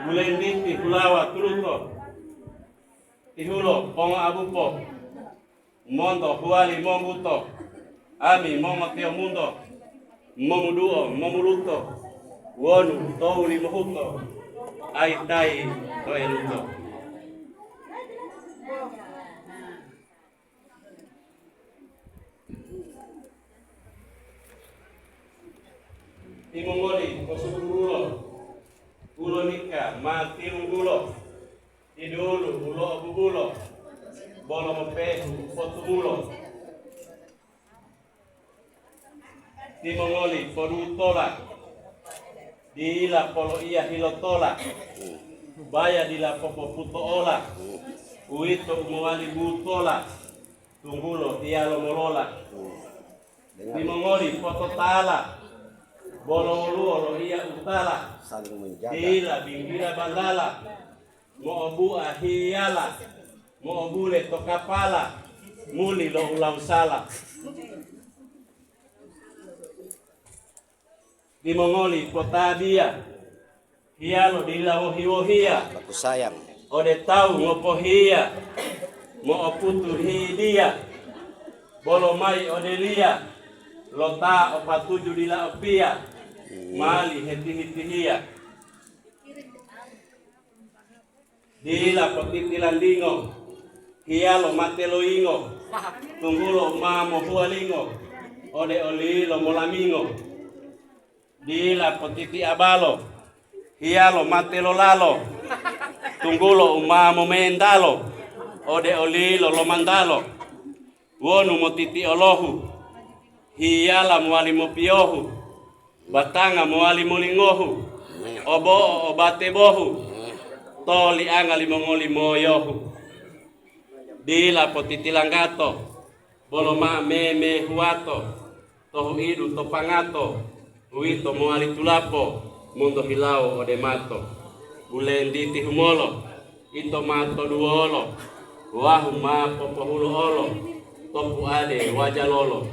Mulenditi hulawa turuto tihulo pongo abupo mondo huali mombuto ami momoteo mundo momuduo momuluto wonu touli mohuto aitai toeluto. Timongoli kosukurulo ulo nika matirung gulo idulu ulo bubulo bolo mopehu potumulo timongoli porutola dila polo iya hilotola baya dila popo puto ola uito umuali butola tunggulo tialo molola timongoli pototala bolo luolo iya utala saling menjaga. dila bingira bandala mo obu ahiyala mo obule tokapala muli lo ulau sala di mongoli potabia hialo dila wohia Aku sayang. ode tau ngopohia mo oputu hidia bolo mai odelia lota opatuju dila opia mali heti-heti dila potitilan lingo hialo matelo ingo tunggulo mamo hualingo ode olilo molamingo dila potiti abalo hialo matelo lalo tunggulo umamo mendalo ode olilo lomandalo wonu motiti olohu hiyala muali mopiohu batanga muali mulingohu obo obate bohu toli angali mongoli moyohu dila potitilangato boloma meme huato tohu idu topangato uito muali tulapo mundo hilao ode mato bulenditi humolo ito mato duolo wahu ma popohulo olo topu ade wajalolo